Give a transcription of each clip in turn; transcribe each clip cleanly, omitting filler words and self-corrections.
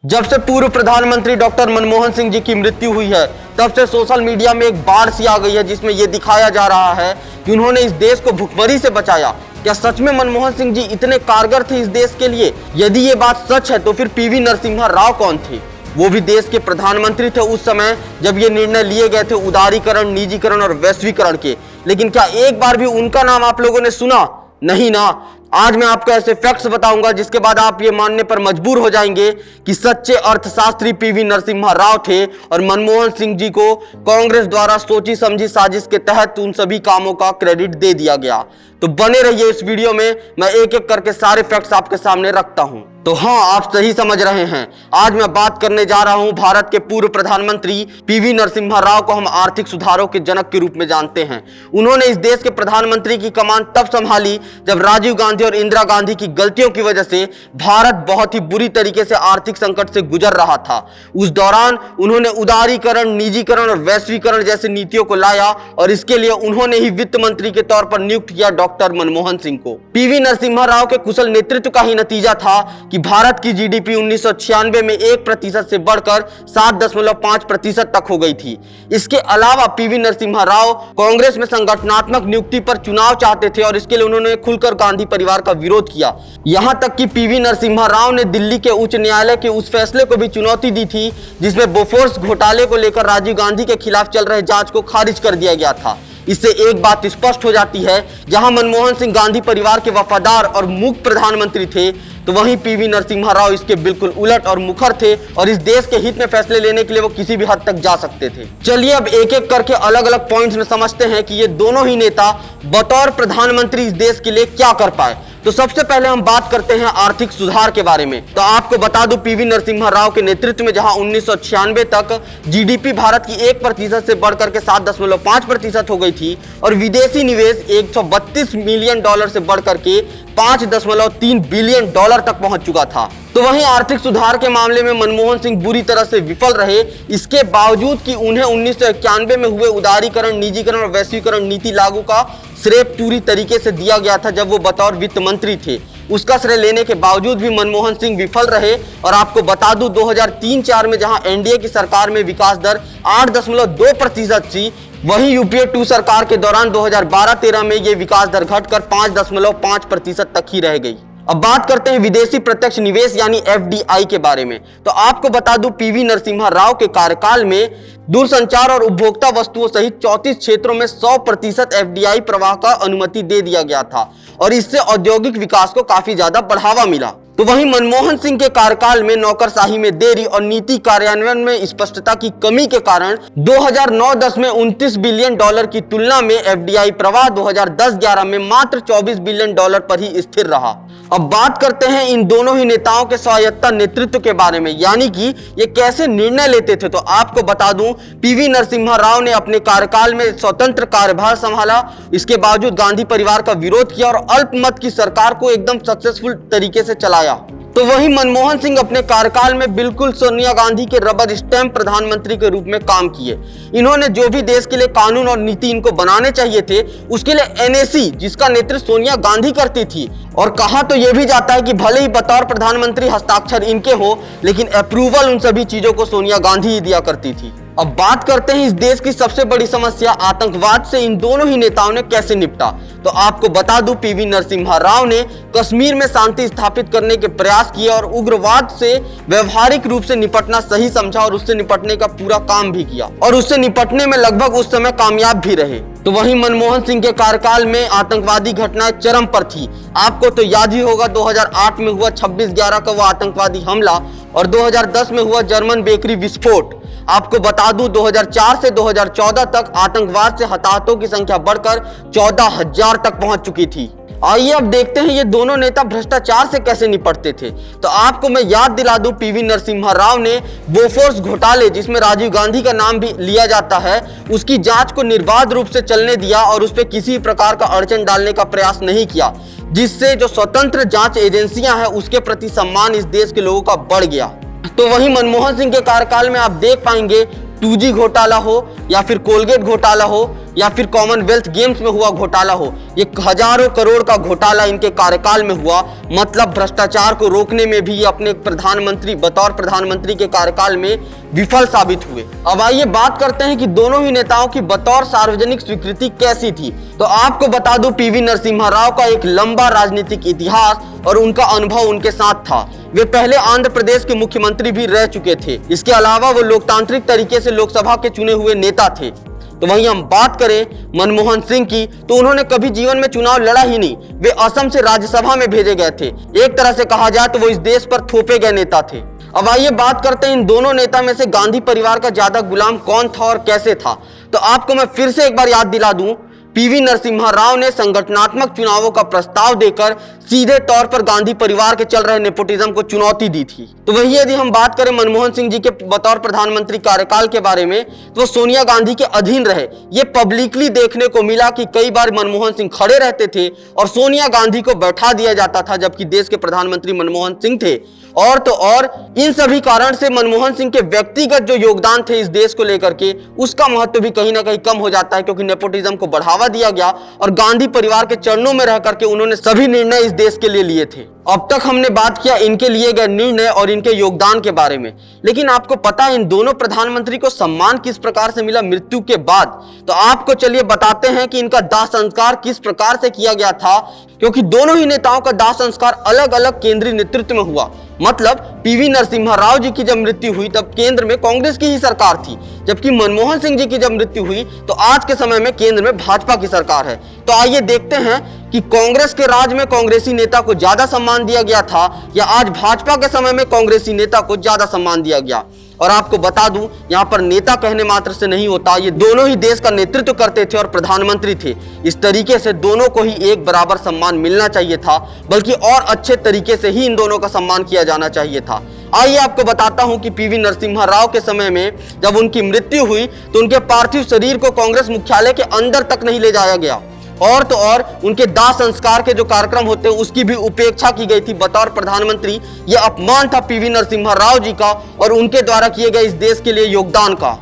जब से पूर्व प्रधानमंत्री डॉक्टर मनमोहन सिंह जी की मृत्यु हुई है, तब से सोशल मीडिया में एक बाढ़ सी आ गई है जिसमें यह दिखाया जा रहा है कि उन्होंने इस देश को भुखमरी से बचाया। क्या सच में मनमोहन सिंह जी इतने कारगर थे इस देश के लिए? यदि ये बात सच है तो फिर पीवी नरसिम्हा राव कौन थे? वो भी देश के प्रधानमंत्री थे उस समय जब ये निर्णय लिए गए थे उदारीकरण, निजीकरण और वैश्वीकरण के। लेकिन क्या एक बार भी उनका नाम आप लोगों ने सुना? नहीं ना। आज मैं आपको ऐसे फैक्ट्स बताऊंगा जिसके बाद आप ये मानने पर मजबूर हो जाएंगे कि सच्चे अर्थशास्त्री पीवी नरसिम्हा राव थे और मनमोहन सिंह जी को कांग्रेस द्वारा सोची समझी साजिश के तहत उन सभी कामों का क्रेडिट दे दिया गया। तो बने रहिए इस वीडियो में, मैं एक एक करके सारे फैक्ट्स आपके सामने रखता हूं। तो हाँ, आप सही समझ रहे हैं, आज मैं बात करने जा रहा हूं भारत के पूर्व प्रधानमंत्री पीवी नरसिम्हा राव को हम आर्थिक सुधारों के जनक के रूप में जानते हैं। उन्होंने इस देश के प्रधानमंत्री की कमान तब संभाली जब राजीव गांधी और इंदिरा गांधी की गलतियों की वजह से भारत बहुत ही बुरी तरीके से आर्थिक संकट से गुजर रहा था। उस दौरान उन्होंने उदारीकरण, निजीकरण और वैश्वीकरण जैसी नीतियों को लाया और इसके लिए उन्होंने ही वित्त मंत्री के तौर पर नियुक्त किया डॉक्टर मनमोहन सिंह को। पीवी नरसिम्हा राव के कुशल नेतृत्व का ही नतीजा था कि भारत की जीडीपी 1996 में 1% से बढ़कर 7.5% तक हो गई थी। इसके अलावा पीवी नरसिम्हा राव कांग्रेस में संगठनात्मक नियुक्ति पर चुनाव चाहते थे और इसके लिए उन्होंने खुलकर गांधी परिवार का विरोध किया। यहां तक कि पीवी नरसिम्हा राव ने दिल्ली के उच्च न्यायालय के उस फैसले को भी चुनौती दी थी जिसमें बोफोर्स घोटाले को लेकर राजीव गांधी के खिलाफ चल रहे जांच को खारिज कर दिया गया था। इससे एक बात स्पष्ट हो जाती है, जहां मनमोहन सिंह गांधी परिवार के वफादार और मूक प्रधानमंत्री थे, तो वहीं पीवी नरसिम्हा राव इसके बिल्कुल उलट और मुखर थे और इस देश के हित में फैसले लेने के लिए वो किसी भी हद तक जा सकते थे। चलिए अब एक एक करके अलग अलग पॉइंट्स में समझते हैं कि ये दोनों ही नेता बतौर प्रधानमंत्री इस देश के लिए क्या कर पाए। तो सबसे पहले हम बात करते हैं आर्थिक सुधार के बारे में। तो आपको बता दूं, पीवी नरसिम्हा राव के नेतृत्व में जहां 1996 तक जीडीपी भारत की 1% से बढ़कर के 7.5% हो गई थी और विदेशी निवेश 132 मिलियन डॉलर से बढ़कर के 5.3 बिलियन डॉलर तक पहुंच चुका था, तो वहीं आर्थिक सुधार के मामले में मनमोहन सिंह बुरी तरह से विफल रहे। इसके बावजूद कि उन्हें 1991 में हुए उदारीकरण, निजीकरण और वैश्वीकरण नीति लागू का श्रेय पूरी तरीके से दिया गया था जब वो बतौर वित्त मंत्री थे। उसका श्रेय लेने के बावजूद भी मनमोहन सिंह विफल रहे। और आपको बता दूं, 2003-04 में जहां एनडीए की सरकार में विकास दर 8.2% थी, वहीं यूपीए 2 सरकार के दौरान 2012-13 में ये विकास दर घटकर 5.5% तक ही रह गई। अब बात करते हैं विदेशी प्रत्यक्ष निवेश यानी एफडीआई के बारे में। तो आपको बता दूं, पीवी नरसिम्हा राव के कार्यकाल में दूरसंचार और उपभोक्ता वस्तुओं सहित 34 क्षेत्रों में 100% एफडीआई प्रवाह का अनुमति दे दिया गया था और इससे औद्योगिक विकास को काफी ज्यादा बढ़ावा मिला। तो वहीं मनमोहन सिंह के कार्यकाल में नौकरशाही में देरी और नीति कार्यान्वयन में स्पष्टता की कमी के कारण 2009-10 में 29 बिलियन डॉलर की तुलना में एफडीआई प्रवाह 2010-11 में मात्र 24 बिलियन डॉलर पर ही स्थिर रहा। अब बात करते हैं इन दोनों ही नेताओं के स्वायत्ता नेतृत्व के बारे में, यानी कि ये कैसे निर्णय लेते थे। तो आपको बता दूं, पीवी नरसिम्हा राव ने अपने कार्यकाल में स्वतंत्र कार्यभार संभाला, इसके बावजूद गांधी परिवार का विरोध किया और अल्पमत की सरकार को एकदम सक्सेसफुल तरीके से चलाया। तो वहीं मनमोहन सिंह अपने कार्यकाल में बिल्कुल सोनिया गांधी के रबर स्टैंप प्रधानमंत्री के रूप में काम किए। इन्होंने जो भी देश के लिए कानून और नीति इनको बनाने चाहिए थे, उसके लिए एनएसी, जिसका नेतृत्व सोनिया गांधी करती थी, और कहा तो यह भी जाता है कि भले ही बतौर प्रधानमंत्री हस्ताक्षर इनके हो, लेकिन अप्रूवल उन सभी चीजों को सोनिया गांधी ही दिया करती थी। अब बात करते हैं इस देश की सबसे बड़ी समस्या आतंकवाद से इन दोनों ही नेताओं ने कैसे निपटा। तो आपको बता दूं, पीवी नरसिम्हा राव ने कश्मीर में शांति स्थापित करने के प्रयास किए और उग्रवाद से व्यवहारिक रूप से निपटना सही समझा और उससे निपटने का पूरा काम भी किया और उससे निपटने में लगभग उस समय कामयाब भी रहे। तो वहीं मनमोहन सिंह के कार्यकाल में आतंकवादी घटनाएं चरम पर थी। आपको तो याद ही होगा, 2008 में हुआ 26/11 का वो आतंकवादी हमला और 2010 में हुआ जर्मन बेकरी विस्फोट। आपको बता दूं, 2004 से 2014 तक आतंकवाद से हताहतों की संख्या बढ़कर 14,000 तक पहुंच चुकी थी। आइए अब देखते हैं ये दोनों नेता भ्रष्टाचार से कैसे निपटते थे। तो आपको मैं याद दिला दूं, पीवी नरसिम्हा राव ने बोफोर्स घोटाले, जिसमें राजीव गांधी का नाम भी लिया जाता है, उसकी जांच को निर्बाध रूप से चलने दिया और उस पर किसी प्रकार का अड़चन डालने का प्रयास नहीं किया, जिससे जो स्वतंत्र जांच एजेंसियां हैं उसके प्रति सम्मान इस देश के लोगों का बढ़ गया। तो वहीं मनमोहन सिंह के कार्यकाल में आप देख पाएंगे 2G घोटाला हो या फिर कोलगेट घोटाला हो, या फिर कॉमनवेल्थ गेम्स में हुआ घोटाला हो, ये हजारों करोड़ का घोटाला इनके कार्यकाल में हुआ। मतलब भ्रष्टाचार को रोकने में भी ये अपने बतौर प्रधानमंत्री के कार्यकाल में विफल साबित हुए। अब आइए बात करते हैं कि दोनों ही नेताओं की बतौर सार्वजनिक स्वीकृति कैसी थी। तो आपको बता दूं, पीवी नरसिम्हा राव का एक लंबा राजनीतिक इतिहास और उनका अनुभव उनके साथ था। वे पहले आंध्र प्रदेश के मुख्यमंत्री भी रह चुके थे। इसके अलावा वो लोकतांत्रिक तरीके से लोकसभा के चुने हुए नेता थे। तो वहीं हम बात करें मनमोहन सिंह की, तो उन्होंने कभी जीवन में चुनाव लड़ा ही नहीं। वे असम से राज्यसभा में भेजे गए थे। एक तरह से कहा जाए तो वो इस देश पर थोपे गए नेता थे। अब आइए बात करते हैं इन दोनों नेता में से गांधी परिवार का ज्यादा गुलाम कौन था और कैसे था। तो आपको मैं फिर से एक बार याद दिला दूं, पीवी नरसिम्हा राव ने संगठनात्मक चुनावों का प्रस्ताव देकर सीधे तौर पर गांधी परिवार के चल रहे नेपोटिज्म को चुनौती दी थी। तो वही यदि हम बात करें मनमोहन सिंह जी के बतौर प्रधानमंत्री कार्यकाल के बारे में, तो सोनिया गांधी के अधीन रहे। ये पब्लिकली देखने को मिला कि कई बार मनमोहन सिंह खड़े रहते थे और सोनिया गांधी को बैठा दिया जाता था, जबकि देश के प्रधानमंत्री मनमोहन सिंह थे। और तो और इन सभी कारण से मनमोहन सिंह के व्यक्तिगत जो योगदान थे इस देश को लेकर के, उसका महत्व भी कहीं ना कहीं कम हो जाता है, क्योंकि नेपोटिज्म को बढ़ावा दिया गया और गांधी परिवार के चरणों में रह करके उन्होंने सभी निर्णय इस देश के लिए लिए थे। अब तक हमने बात किया इनके लिए गए निर्णय और इनके योगदान के बारे में, लेकिन आपको पता है इन दोनों प्रधानमंत्री को सम्मान किस प्रकार से मिला मृत्यु के बाद? तो आपको चलिए बताते हैं कि इनका दाह संस्कार किस प्रकार से किया गया था, क्योंकि दोनों ही नेताओं का दाह संस्कार अलग अलग केंद्रीय नेतृत्व में हुआ। मतलब पीवी नरसिम्हा राव जी की जब मृत्यु हुई तब केंद्र में कांग्रेस की ही सरकार थी, जबकि मनमोहन सिंह जी की जब मृत्यु हुई तो आज के समय में केंद्र में भाजपा की सरकार है। तो आइए देखते हैं कि कांग्रेस के राज में कांग्रेसी नेता को ज्यादा सम्मान दिया गया था या आज भाजपा के समय में कांग्रेसी नेता को ज्यादा सम्मान दिया गया। और आपको बता दूं, यहाँ पर नेता कहने मात्र से नहीं होता, ये दोनों ही देश का नेतृत्व करते थे और प्रधानमंत्री थे। इस तरीके से दोनों को ही एक बराबर सम्मान मिलना चाहिए था, बल्कि और अच्छे तरीके से ही इन दोनों का सम्मान किया जाना चाहिए था। आइए आपको बताता हूं कि पीवी नरसिम्हा राव के समय में जब उनकी मृत्यु हुई तो उनके पार्थिव शरीर को कांग्रेस मुख्यालय के अंदर तक नहीं ले जाया गया, और तो और उनके दाह संस्कार के जो कार्यक्रम होते हैं उसकी भी उपेक्षा की गई थी बतौर प्रधानमंत्री। यह अपमान था पीवी नरसिम्हा राव जी का और उनके द्वारा किए गए इस देश के लिए योगदान का।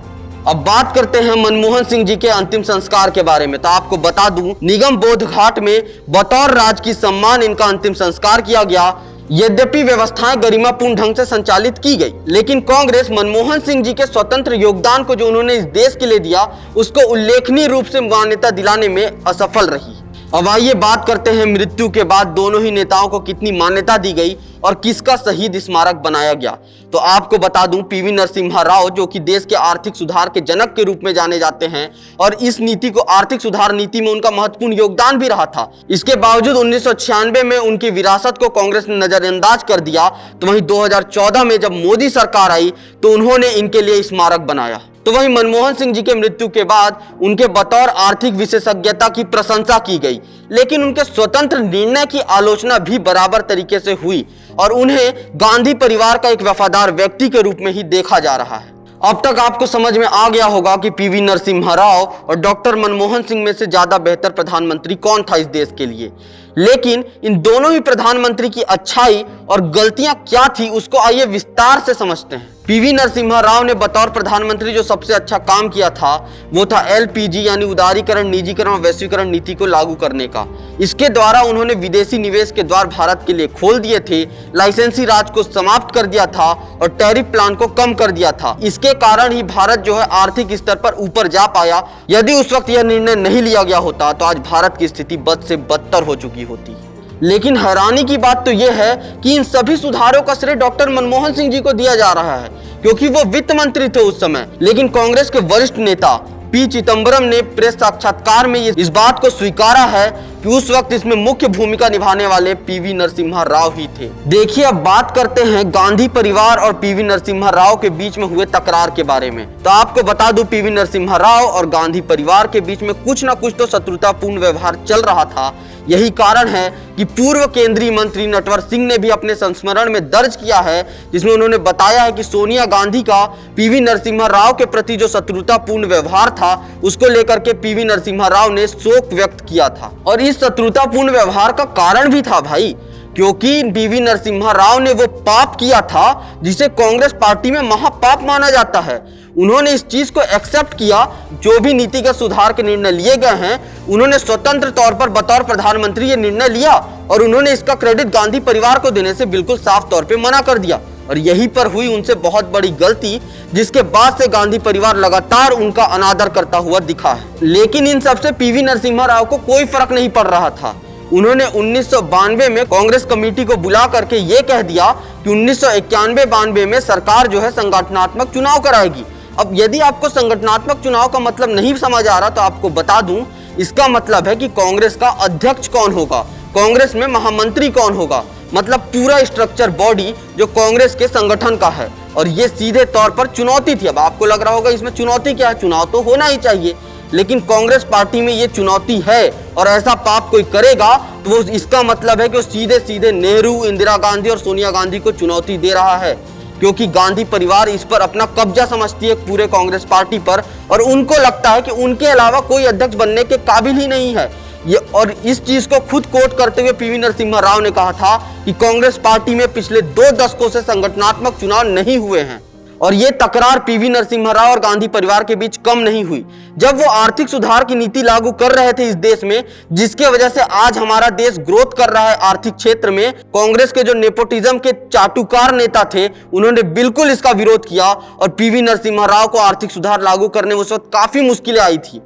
अब बात करते हैं मनमोहन सिंह जी के अंतिम संस्कार के बारे में। तो आपको बता दूं, निगम बोध घाट में बतौर राजकीय सम्मान इनका अंतिम संस्कार किया गया। यद्यपि व्यवस्थाएं गरिमापूर्ण ढंग से संचालित की गई, लेकिन कांग्रेस मनमोहन सिंह जी के स्वतंत्र योगदान को जो उन्होंने इस देश के लिए दिया उसको उल्लेखनीय रूप से मान्यता दिलाने में असफल रही। अब आइए बात करते हैं मृत्यु के बाद दोनों ही नेताओं को कितनी मान्यता दी गई और किसका शहीद स्मारक बनाया गया। तो आपको बता दूं, पीवी नरसिम्हा राव जो कि देश के आर्थिक सुधार के जनक के रूप में जाने जाते हैं और इस नीति को आर्थिक सुधार नीति में उनका महत्वपूर्ण योगदान भी रहा था। इसके बावजूद 1996 में उनकी विरासत को कांग्रेस ने नजरअंदाज कर दिया। तो वहीं 2014 में जब मोदी सरकार आई तो उन्होंने इनके लिए स्मारक बनाया। तो वहीं मनमोहन सिंह जी के मृत्यु के बाद उनके बतौर आर्थिक विशेषज्ञता की प्रशंसा की गई, लेकिन उनके स्वतंत्र निर्णय की आलोचना भी बराबर तरीके से हुई और उन्हें गांधी परिवार का एक वफादार व्यक्ति के रूप में ही देखा जा रहा है। अब तक आपको समझ में आ गया होगा कि पीवी नरसिम्हा राव और डॉक्टर मनमोहन सिंह में से ज्यादा बेहतर प्रधानमंत्री कौन था इस देश के लिए। लेकिन इन दोनों ही प्रधानमंत्री की अच्छाई और गलतियां क्या थी उसको आइए विस्तार से समझते हैं। पीवी नरसिम्हा राव ने बतौर प्रधानमंत्री जो सबसे अच्छा काम किया था वो था एलपीजी यानी उदारीकरण, निजीकरण और वैश्वीकरण नीति को लागू करने का। इसके द्वारा उन्होंने विदेशी निवेश के द्वार भारत के लिए खोल दिए थे, लाइसेंसी राज को समाप्त कर दिया था और टैरिफ प्लान को कम कर दिया था। इसके कारण ही भारत जो है आर्थिक स्तर पर ऊपर जा पाया। यदि उस वक्त यह निर्णय नहीं लिया गया होता तो आज भारत की स्थिति बद से बदतर हो चुकी होती। लेकिन हैरानी की बात तो यह है कि इन सभी सुधारों का श्रेय डॉक्टर मनमोहन सिंह जी को दिया जा रहा है, क्योंकि वो वित्त मंत्री थे उस समय। लेकिन कांग्रेस के वरिष्ठ नेता पी चिदंबरम ने प्रेस साक्षात्कार में इस बात को स्वीकारा है कि उस वक्त इसमें मुख्य भूमिका निभाने वाले पीवी नरसिम्हा राव ही थे। देखिए, अब बात करते हैं गांधी परिवार और पीवी नरसिम्हा राव के बीच में हुए तकरार के बारे में। तो आपको बता दूं, पीवी नरसिम्हा राव और गांधी परिवार के बीच में कुछ ना कुछ तो शत्रुतापूर्ण व्यवहार चल रहा था। यही कारण है कि पूर्व केंद्रीय मंत्री नटवर सिंह ने भी अपने संस्मरण में दर्ज किया है, जिसमें उन्होंने बताया है कि सोनिया गांधी का पीवी नरसिम्हा राव के प्रति जो शत्रुतापूर्ण व्यवहार था उसको लेकर के पीवी नरसिम्हा राव ने शोक व्यक्त किया था। और इस शत्रुतापूर्ण व्यवहार का कारण भी था भाई, क्योंकि पीवी नरसिम्हा राव ने वो पाप किया था जिसे कांग्रेस पार्टी में महापाप माना जाता है। उन्होंने इस चीज को एक्सेप्ट किया। जो भी नीतिगत सुधार के निर्णय लिए गए हैं, उन्होंने स्वतंत्र तौर पर बतौर प्रधानमंत्री ये निर्णय लिया और उन्होंने इसका क्रेडिट गांधी परिवार को देने से बिल्कुल साफ तौर पे मना कर दिया। और यहीं पर हुई उनसे बहुत बड़ी गलती, जिसके बाद से गांधी परिवार लगातार उनका अनादर करता हुआ दिखा है। लेकिन इन सबसे पीवी नरसिम्हा राव को कोई फर्क नहीं पड़ रहा था। उन्होंने 1992 में कांग्रेस कमेटी को बुला करके ये कह दिया कि 1991-92 में सरकार जो है संगठनात्मक चुनाव कराएगी। अब यदि आपको संगठनात्मक चुनाव का मतलब नहीं समझ आ रहा तो आपको बता दूं, इसका मतलब है कि कांग्रेस का अध्यक्ष कौन होगा, कांग्रेस में महामंत्री कौन होगा, मतलब पूरा स्ट्रक्चर बॉडी जो कांग्रेस के संगठन का है। और ये सीधे तौर पर चुनौती थी। अब आपको लग रहा होगा इसमें चुनौती क्या है, चुनाव तो होना ही चाहिए, लेकिन कांग्रेस पार्टी में ये चुनौती है। और ऐसा पाप कोई करेगा तो वो इसका मतलब है कि वो सीधे सीधे नेहरू, इंदिरा गांधी और सोनिया गांधी को चुनौती दे रहा है, क्योंकि गांधी परिवार इस पर अपना कब्जा समझती है पूरे कांग्रेस पार्टी पर, और उनको लगता है कि उनके अलावा कोई अध्यक्ष बनने के काबिल ही नहीं है। ये और इस चीज को खुद कोट करते हुए पीवी नरसिम्हा राव ने कहा था कि कांग्रेस पार्टी में पिछले 2 दशकों से संगठनात्मक चुनाव नहीं हुए हैं। और ये तकरार पीवी नरसिम्हा राव और गांधी परिवार के बीच कम नहीं हुई जब वो आर्थिक सुधार की नीति लागू कर रहे थे इस देश में, जिसके वजह से आज हमारा देश ग्रोथ कर रहा है आर्थिक क्षेत्र में। कांग्रेस के जो नेपोटिज्म के चाटुकार नेता थे, उन्होंने बिल्कुल इसका विरोध किया और पीवी नरसिम्हा राव को आर्थिक सुधार लागू करने में उस वक्त काफी मुश्किलें आई थी।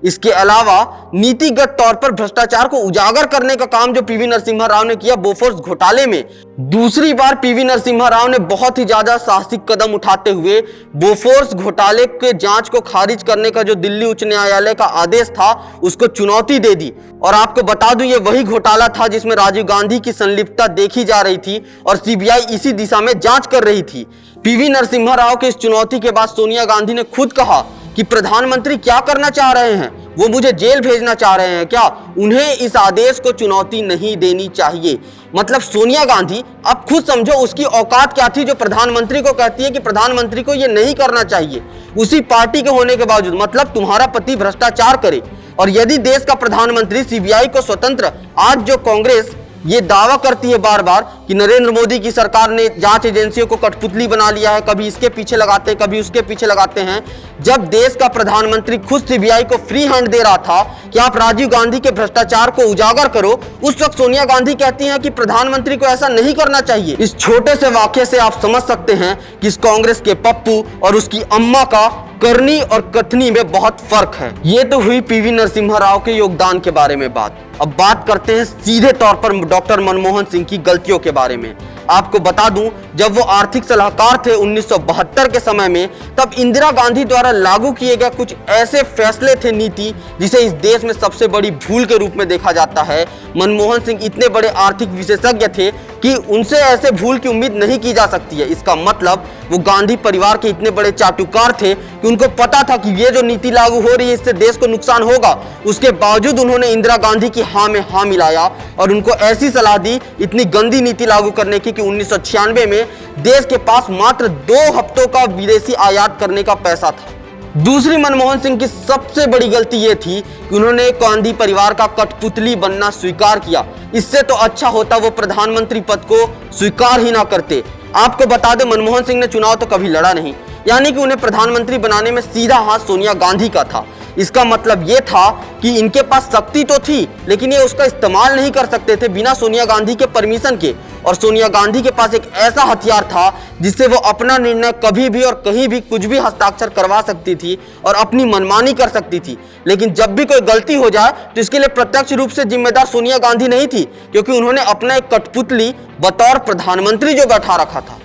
इसके अलावा नीतिगत तौर पर भ्रष्टाचार को उजागर करने का काम जो पीवी नरसिम्हा राव ने किया बोफोर्स घोटाले में, दूसरी बार पीवी नरसिम्हा राव ने बहुत ही ज्यादा साहसिक कदम उठाते हुए बोफोर्स घोटाले के जांच को खारिज करने का जो दिल्ली उच्च न्यायालय का आदेश था उसको चुनौती दे दी। और आपको बता दूं, ये वही घोटाला था जिसमें राजीव गांधी की संलिप्तता देखी जा रही थी और सीबीआई इसी दिशा में जांच कर रही थी। पीवी नरसिम्हा राव के इस चुनौती के बाद सोनिया गांधी ने खुद कहा कि प्रधानमंत्री क्या करना चाह रहे हैं, वो मुझे जेल भेजना चाह रहे हैं क्या, उन्हें इस आदेश को चुनौती नहीं देनी चाहिए। मतलब सोनिया गांधी, अब खुद समझो उसकी औकात क्या थी जो प्रधानमंत्री को कहती है कि प्रधानमंत्री को ये नहीं करना चाहिए, उसी पार्टी के होने के बावजूद। मतलब तुम्हारा पति भ्रष्टाचार करे और यदि देश का प्रधानमंत्री सीबीआई को स्वतंत्र, आज जो कांग्रेस ये दावा करती है बार बार कि नरेंद्र मोदी की सरकार ने जांच एजेंसियों को कठपुतली बना लिया है, कभी इसके पीछे लगाते हैं कभी उसके पीछे लगाते हैं, जब देश का प्रधानमंत्री खुद सीबीआई को फ्री हैंड दे रहा था कि आप राजीव गांधी के भ्रष्टाचार को उजागर करो, उस वक्त सोनिया गांधी कहती हैं कि प्रधानमंत्री को ऐसा नहीं करना चाहिए। इस छोटे से वाक्य से आप समझ सकते हैं कि इस कांग्रेस के पप्पू और उसकी अम्मा का करनी और कथनी में बहुत फर्क है। ये तो हुई पीवी नरसिम्हा राव के योगदान के बारे में बात। अब बात करते हैं सीधे तौर पर डॉक्टर मनमोहन सिंह की गलतियों के बारे में। आपको बता दूं, जब वो आर्थिक सलाहकार थे 1972 के समय में, तब इंदिरा गांधी द्वारा लागू किए गए कुछ ऐसे फैसले थे, नीति, जिसे इस देश में सबसे बड़ी भूल के रूप में देखा जाता है। मनमोहन सिंह इतने बड़े आर्थिक विशेषज्ञ थे कि उनसे ऐसे भूल की उम्मीद नहीं की जा सकती है। इसका मतलब वो गांधी परिवार के इतने बड़े चाटुकार थे कि उनको पता था कि ये जो नीति लागू हो रही है इससे देश को नुकसान होगा। उसके बावजूद उन्होंने इंदिरा गांधी की हाँ में हाँ मिलाया और उनको ऐसी सलाह दी इतनी गंदी नीति लागू करने की कि 1996 में देश के पास मात्र 2 हफ्तों का विदेशी आयात करने का पैसा था। दूसरी मनमोहन सिंह की सबसे बड़ी गलती यह थी कि उन्होंने गांधी परिवार का कठपुतली बनना स्वीकार किया। इससे तो अच्छा होता वो प्रधानमंत्री पद को स्वीकार ही ना करते। आपको बता दें, मनमोहन सिंह ने चुनाव तो कभी लड़ा नहीं, यानी कि उन्हें प्रधानमंत्री बनाने में सीधा हाथ सोनिया गांधी का था। इसका मतलब ये था कि इनके पास शक्ति तो थी लेकिन ये उसका इस्तेमाल नहीं कर सकते थे बिना सोनिया गांधी के परमिशन के। और सोनिया गांधी के पास एक ऐसा हथियार था जिससे वो अपना निर्णय कभी भी और कहीं भी कुछ भी हस्ताक्षर करवा सकती थी और अपनी मनमानी कर सकती थी। लेकिन जब भी कोई गलती हो जाए तो इसके लिए प्रत्यक्ष रूप से जिम्मेदार सोनिया गांधी नहीं थी, क्योंकि उन्होंने अपना एक कठपुतली बतौर प्रधानमंत्री जो बैठा रखा था।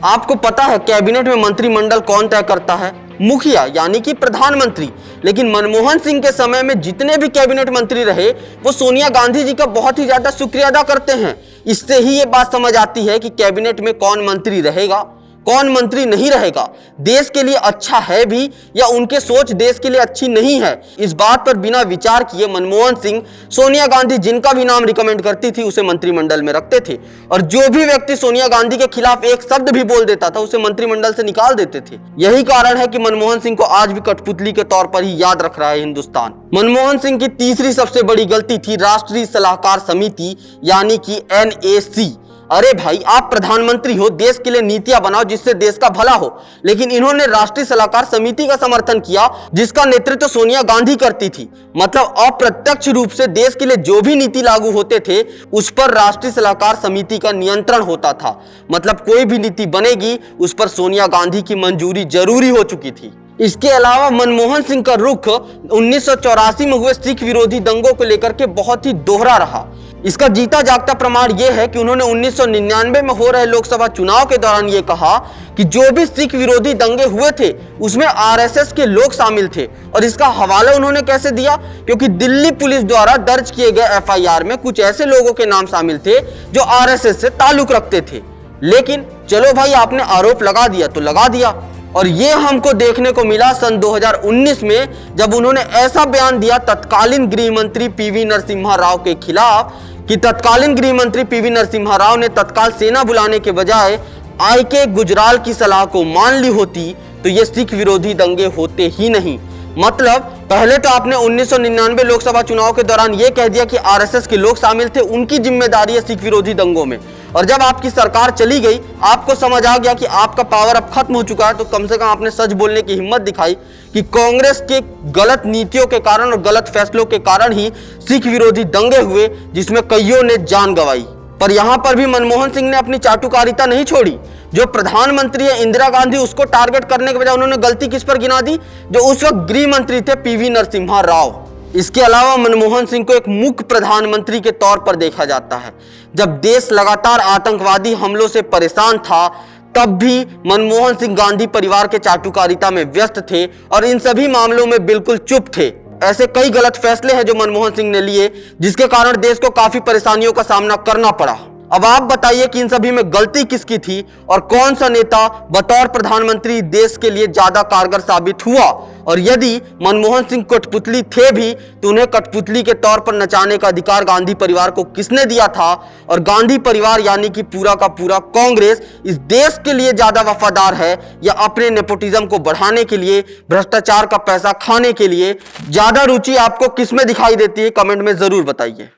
आपको पता है कैबिनेट में मंत्रिमंडल कौन तय करता है? मुखिया, यानी कि प्रधानमंत्री। लेकिन मनमोहन सिंह के समय में जितने भी कैबिनेट मंत्री रहे वो सोनिया गांधी जी का बहुत ही ज्यादा शुक्रिया अदा करते हैं। इससे ही ये बात समझ आती है कि कैबिनेट में कौन मंत्री रहेगा, कौन मंत्री नहीं रहेगा, देश के लिए अच्छा है भी या उनके सोच देश के लिए अच्छी नहीं है, इस बात पर बिना विचार किए मनमोहन सिंह सोनिया गांधी जिनका भी नाम रिकमेंड करती थी उसे मंत्रिमंडल में रखते थे, और जो भी व्यक्ति सोनिया गांधी के खिलाफ एक शब्द भी बोल देता था उसे मंत्रिमंडल से निकाल देते थे। यही कारण है कि मनमोहन सिंह को आज भी कठपुतली के तौर पर ही याद रख रहा है हिंदुस्तान। मनमोहन सिंह की तीसरी सबसे बड़ी गलती थी राष्ट्रीय सलाहकार समिति यानी कि NAC। अरे भाई, आप प्रधानमंत्री हो, देश के लिए नीतियां बनाओ जिससे देश का भला हो, लेकिन इन्होंने राष्ट्रीय सलाहकार समिति का समर्थन किया जिसका नेतृत्व सोनिया गांधी करती थी। मतलब अप्रत्यक्ष रूप से देश के लिए जो भी नीति लागू होते थे उस पर राष्ट्रीय सलाहकार समिति का नियंत्रण होता था। मतलब कोई भी नीति बनेगी उस पर सोनिया गांधी की मंजूरी जरूरी हो चुकी थी। इसके अलावा मनमोहन सिंह का रुख 1984 में हुए सिख विरोधी दंगों को लेकर के बहुत ही दोहरा रहा। इसका जीता जागता प्रमाण यह है कि उन्होंने 1999 में हो रहे लोकसभा चुनाव के दौरान यह कहा कि जो भी सिख विरोधी दंगे हुए थे उसमें RSS के लोग शामिल थे। और इसका हवाला उन्होंने कैसे दिया? क्योंकि दिल्ली पुलिस द्वारा दर्ज किए गए FIR में कुछ ऐसे लोगों के नाम शामिल थे जो RSS से ताल्लुक रखते थे। लेकिन चलो भाई, आपने आरोप लगा दिया तो लगा दिया, और ये हमको देखने को मिला सन 2019 में जब उन्होंने ऐसा बयान दिया तत्कालीन गृह मंत्री PV नरसिम्हा राव के खिलाफ कि तत्कालीन गृह मंत्री PV नरसिम्हा राव ने तत्काल सेना बुलाने के बजाय IK गुजराल की सलाह को मान ली होती तो ये सिख विरोधी दंगे होते ही नहीं। मतलब पहले तो आपने 1999 लोकसभा चुनाव के दौरान यह कह दिया कि RSS के लोग शामिल थे, उनकी जिम्मेदारी है सिख विरोधी दंगों में, और जब आपकी सरकार चली गई आपको समझ आ गया कि आपका पावर अब खत्म हो चुका है, तो कम से कम आपने सच बोलने की हिम्मत दिखाई कि कांग्रेस के गलत नीतियों के कारण और गलत फैसलों के कारण ही सिख विरोधी दंगे हुए जिसमें कईयों ने जान गंवाई। पर यहां पर भी मनमोहन सिंह ने अपनी चाटुकारिता नहीं छोड़ी। जो प्रधानमंत्री है इंदिरा गांधी, उसको टारगेट करने के बजाय उन्होंने गलती किस पर गिना दी? जो उस वक्त गृह मंत्री थे PV नरसिम्हा राव। इसके अलावा मनमोहन सिंह को एक मुख्य प्रधानमंत्री के तौर पर देखा जाता है। जब देश लगातार आतंकवादी हमलों से परेशान था तब भी मनमोहन सिंह गांधी परिवार के चाटुकारिता में व्यस्त थे और इन सभी मामलों में बिल्कुल चुप थे। ऐसे कई गलत फैसले हैं जो मनमोहन सिंह ने लिए जिसके कारण देश को काफी परेशानियों का सामना करना पड़ा। अब आप बताइए कि इन सभी में गलती किसकी थी और कौन सा नेता बतौर प्रधानमंत्री देश के लिए ज्यादा कारगर साबित हुआ? और यदि मनमोहन सिंह कठपुतली थे भी तो उन्हें कठपुतली के तौर पर नचाने का अधिकार गांधी परिवार को किसने दिया था? और गांधी परिवार यानी कि पूरा का पूरा कांग्रेस इस देश के लिए ज्यादा वफादार है या अपने नेपोटिज्म को बढ़ाने के लिए, भ्रष्टाचार का पैसा खाने के लिए? ज्यादा रुचि आपको किसमें दिखाई देती है? कमेंट में जरूर बताइए।